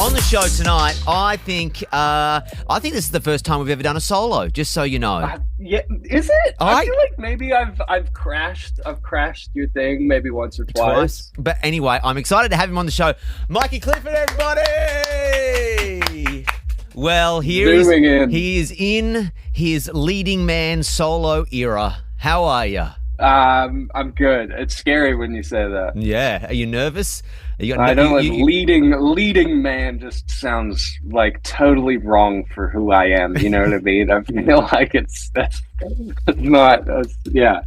On the show tonight, I think this is the first time we've ever done a solo. Just so you know. Yeah, is it? I feel like maybe I've crashed your thing maybe once or twice. But anyway, I'm excited to have him on the show. Mikey Clifford, everybody. Well, he is in his leading man solo era. How are you? I'm good. It's scary when you say that. Yeah. Are you nervous? Leading man just sounds like totally wrong for who I am. You know what I mean? I feel like that's not. Yeah.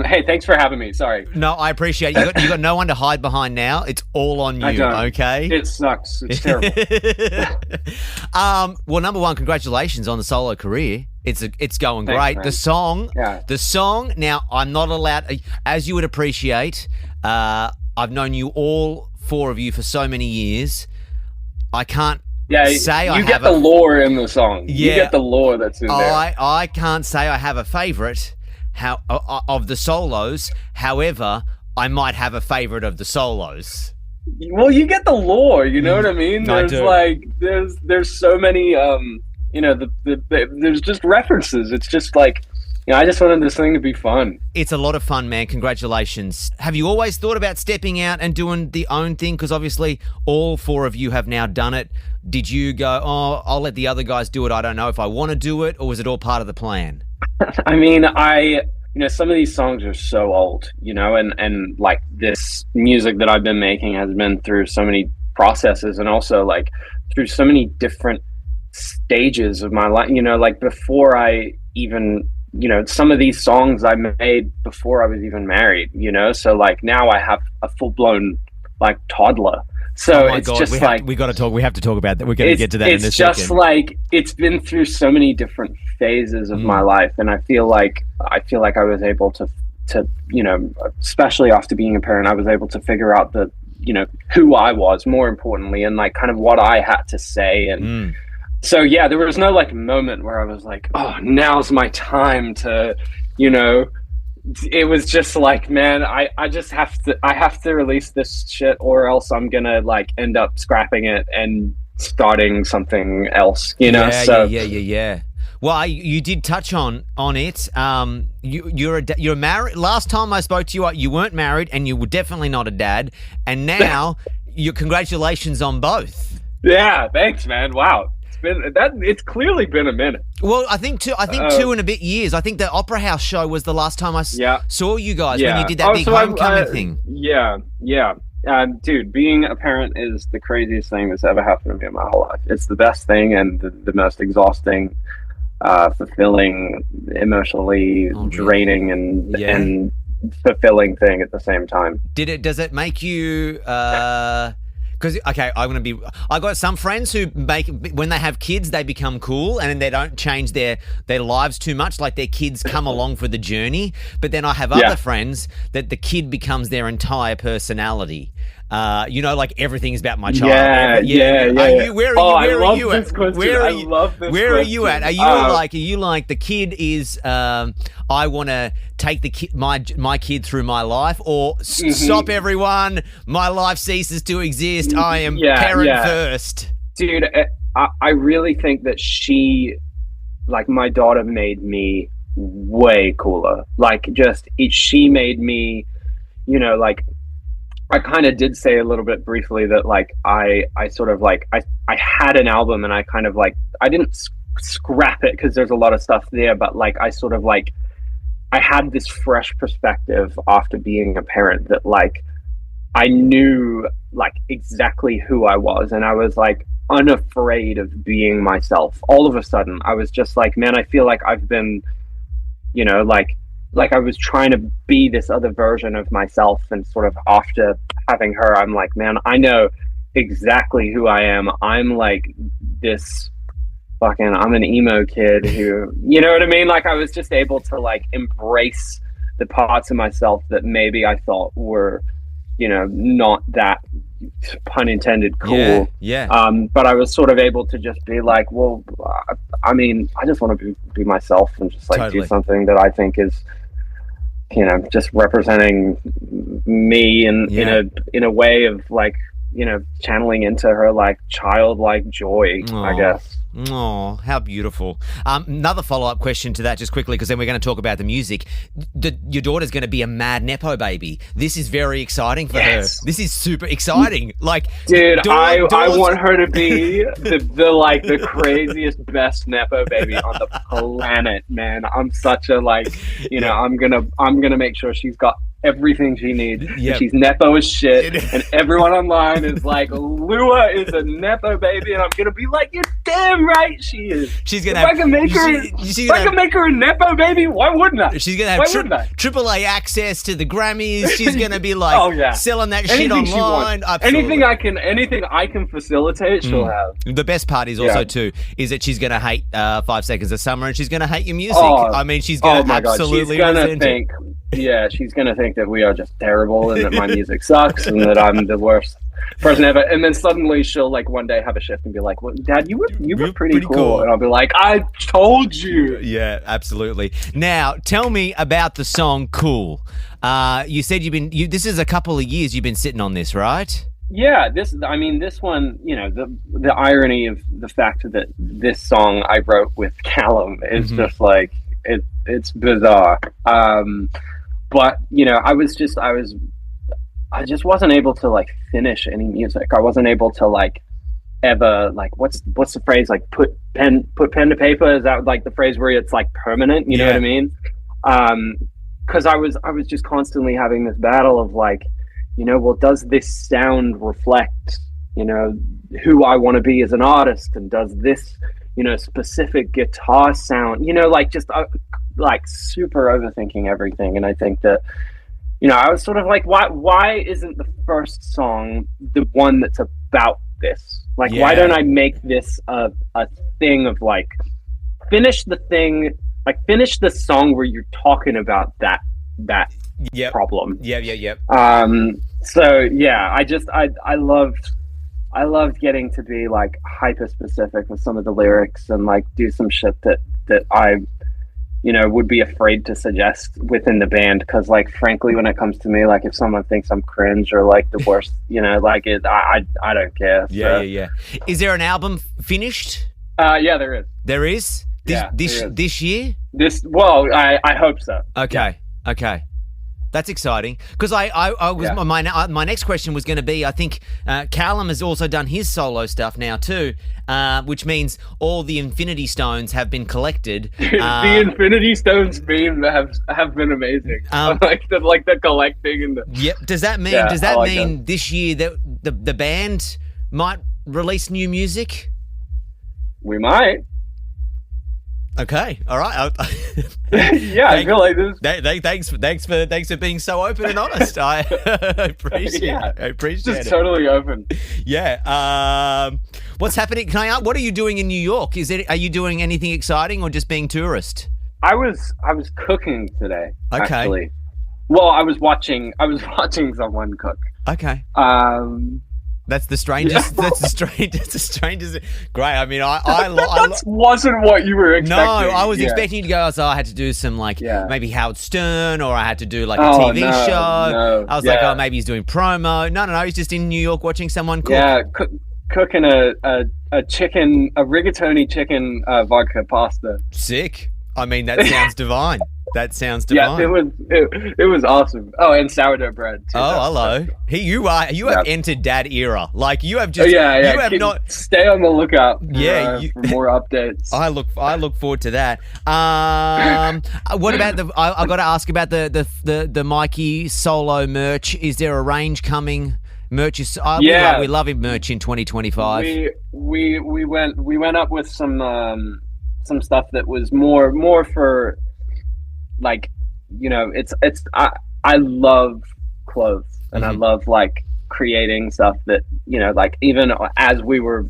Hey, thanks for having me. Sorry. No, I appreciate it. You got no one to hide behind now. It's all on you. I don't. Okay. It sucks. It's terrible. Well, number one, congratulations on the solo career. It's going Thanks, great. man. The song. Now, I'm not allowed, as you would appreciate. I've known you all four of you for so many years. I can't say I have. You get the lore in the song. Yeah, you get the lore that's in there. I can't say I have a favorite of the solos. However, I might have a favorite of the solos. Well, you get the lore. You know what I mean? There's so many. There's just references. It's just like. I just wanted this thing to be fun. It's a lot of fun, man. Congratulations. Have you always thought about stepping out and doing the own thing? Because obviously all four of you have now done it. Did you go, I'll let the other guys do it. I don't know if I want to do it, or was it all part of the plan? I mean, some of these songs are so old, and like this music that I've been making has been through so many processes and also like through so many different stages of my life, like before I even... some of these songs I made before I was even married, so like now I have a full-blown like toddler. So it's God. Just we have to talk about that. We're going to get to that in a second. It's just like, it's been through so many different phases of my life. And I feel like I was able to, especially after being a parent, I was able to figure out who I was, more importantly, and like kind of what I had to say. And, so yeah, there was no like moment where I was like, oh, now's my time to, it was just like, man, I have to release this shit or else I'm gonna like end up scrapping it and starting something else, Yeah. Well, you did touch on it. You're married. Last time I spoke to you, you weren't married and you were definitely not a dad. And now, congratulations on both. Yeah, thanks, man. Wow. It's clearly been a minute. Well, I think 2 and a bit years. I think the Opera House show was the last time I saw you guys when you did that big homecoming thing. Yeah. Dude, being a parent is the craziest thing that's ever happened to me in my whole life. It's the best thing and the most exhausting, fulfilling, emotionally draining and fulfilling thing at the same time. Does it make you... Because, okay, I got some friends who when they have kids, they become cool and they don't change their lives too much. Like their kids come along for the journey. But then I have other friends that the kid becomes their entire personality. Like everything's about my child. Yeah. Where are you at? Where are you at? Are you like the kid is? I want to take my kid through my life, or stop everyone. My life ceases to exist. I am parent first. Dude, I really think that my daughter made me way cooler. Like she made me, I kind of did say a little bit briefly that like I sort of like I had an album and I kind of like I didn't scrap it because there's a lot of stuff there, but like I sort of like I had this fresh perspective after being a parent that like I knew like exactly who I was, and I was like unafraid of being myself. All of a sudden I was just like, man, I feel like I've been, like I was trying to be this other version of myself, and sort of after having her, I'm like, man, I know exactly who I am. I'm like this I'm an emo kid who, you know what I mean? Like I was just able to like embrace the parts of myself that maybe I thought were, not that, pun intended, cool. Yeah. But I was sort of able to just be like, well, I mean, I just want to be myself and just like do something that I think is, just representing me in a way of like, channeling into her like childlike joy, I guess. Oh, how beautiful. Another follow-up question to that just quickly, because then we're going to talk about the music. Your daughter's going to be a mad Nepo baby. This is very exciting for her. This is super exciting. Like, dude, I want her to be the craziest, best Nepo baby on the planet, man. I'm such a I'm gonna make sure she's got everything she needs. Yep. She's Nepo as shit, and everyone online is like, Lua is a Nepo baby, and I'm gonna be like, you're damn right she is. She's gonna if I can make her a Nepo baby, why wouldn't I? She's gonna have AAA access to the Grammys. She's gonna be like selling that anything shit online. Anything I can facilitate, she'll have. The best part is also too is that she's gonna hate 5 Seconds of Summer, and she's gonna hate your music. I mean, she's gonna absolutely resent it. Yeah, she's gonna think that we are just terrible and that my music sucks and that I'm the worst person ever. And then suddenly she'll like one day have a shift and be like, "Well, Dad, you were pretty cool." And I'll be like, "I told you." Yeah, absolutely. Now, tell me about the song "Cool." You said this is a couple of years you've been sitting on this, right? Yeah, this one, the irony of the fact that this song I wrote with Callum is just like it's bizarre. But I just wasn't able to like finish any music. I wasn't able to like ever like what's the phrase, like put pen to paper? Is that like the phrase where it's like permanent? You know what I mean? Because I was just constantly having this battle of like, well, does this sound reflect who I want to be as an artist, and does this specific guitar sound, like just like super overthinking everything. And I think that I was sort of like, why isn't the first song the one that's about this? Like, why don't I make this a thing of like, finish the song where you're talking about that problem. So yeah, I loved getting to be like hyper specific with some of the lyrics and like do some shit that I would be afraid to suggest within the band, because like frankly, when it comes to me, like if someone thinks I'm cringe or like the worst, like it, I don't care. Yeah. Is there an album finished? Yeah, there is. There is? This year? I hope so. Okay. That's exciting, because my next question was going to be, I think Callum has also done his solo stuff now too, which means all the Infinity Stones have been collected. The Infinity Stones meme have been amazing. Like the collecting and the. Yep. Does that mean this year that the band might release new music? We might. Okay, all right. I feel like this. Thanks for being so open and honest. I appreciate it. I appreciate just it. Totally open. Yeah. What's happening? Can I ask, what are you doing in New York? Are you doing anything exciting or just being tourist? I was cooking today. Okay. Actually. Well, I was watching someone cook. Okay. That's the strangest. That's the strangest. Great. I mean, that wasn't what you were expecting. No, I was expecting you to go. So I had to do some maybe Howard Stern, or I had to do like a TV show. No. I was like, oh, maybe he's doing promo. No. He's just in New York watching someone cook. Yeah, cooking a rigatoni chicken vodka pasta. Sick. I mean, that sounds divine. That sounds divine. Yeah, it was awesome. Oh, and sourdough bread too. Oh, hello. You have entered dad era. Like you have just you have not stay on the lookout. For more updates. I look forward to that. What about I got to ask about the Mikey solo merch. Is there a range coming? Merch is we love him merch in 2025. We went up with some stuff that was more for like I love clothes and I love like creating stuff that like even as we were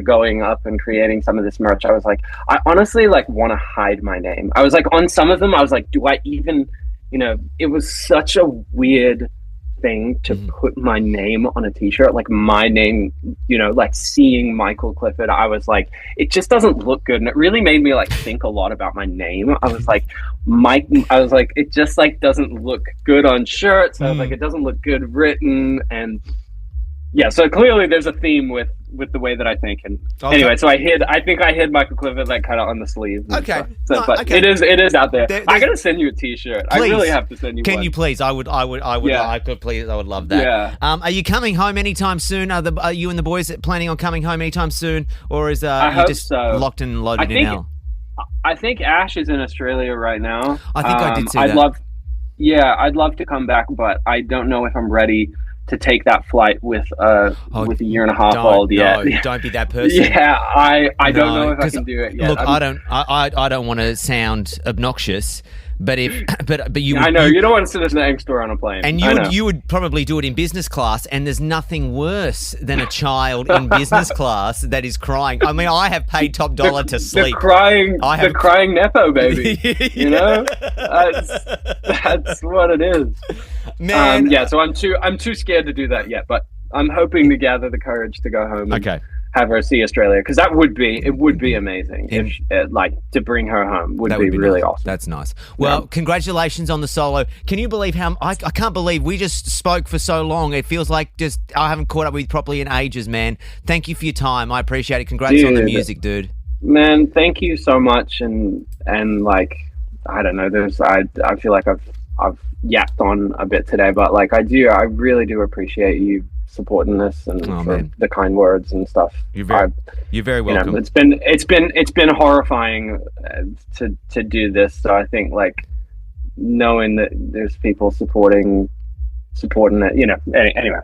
going up and creating some of this merch, I was like, I honestly like want to hide my name. I was like, on some of them I was like, do I even it was such a weird thing to put my name on a t-shirt, like my name, like seeing Michael Clifford. I was like, it just doesn't look good, and it really made me like think a lot about my name. I was like, it just like doesn't look good on shirts. I was like, it doesn't look good written, and yeah, so clearly there's a theme with the way that I think, and Okay. anyway, so I think I hid Michael Clifford like kind of on the sleeve. Okay. So, No, but okay. it is out there. There- I gotta send you a T-shirt. I Please. really have to send you Can one. you please? I would. Yeah. I could please. I would love that. Yeah. Are you coming home anytime soon? Are you and the boys planning on coming home anytime soon, or is I you hope just so. locked and loaded I in think- now? I think Ash is in Australia right now. I think I did see I'd that. I'd love to come back, but I don't know if I'm ready to take that flight with a year and a half old yet. No, don't be that person. Yeah, I don't No, know if I 'cause can do it yet. Look, I don't want to sound obnoxious, but but you. I know you don't want to sit us next door on a plane, And you would probably do it in business class, and there's nothing worse than a child in business class that is crying. I mean, I have paid top dollar to sleep. The crying nepo baby. You know, that's what it is. Man, yeah. So I'm too scared to do that yet, but I'm hoping to gather the courage to go home. And have her see Australia, because it would be amazing if like to bring her home would be really awesome. That's nice. Well, congratulations on the solo. Can you believe how I can't believe we just spoke for so long. It feels like just I haven't caught up with you properly in ages, man. Thank you for your time. I appreciate it. Congrats on the music, dude. Man, thank you so much. And like I don't know, I feel like I've yapped on a bit today, but like I really do appreciate you supporting this and for the kind words and stuff. You're very welcome. It's been horrifying to do this. So I think like knowing that there's people supporting it, you know. Anyway,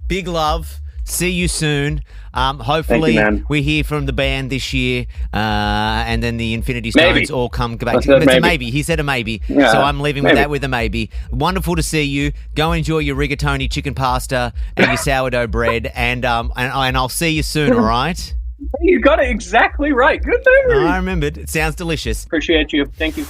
big love. See you soon. Hopefully Thank you, man. we hear from the band this year, and then the Infinity Stones Maybe. all come back. It's a maybe. Maybe. He said a maybe. Yeah, so I'm leaving maybe. with that with a maybe. Wonderful to see you. Go enjoy your rigatoni chicken pasta and your sourdough bread, and I'll see you soon. All right. You got it exactly right. Good memory. I remembered. It sounds delicious. Appreciate you. Thank you.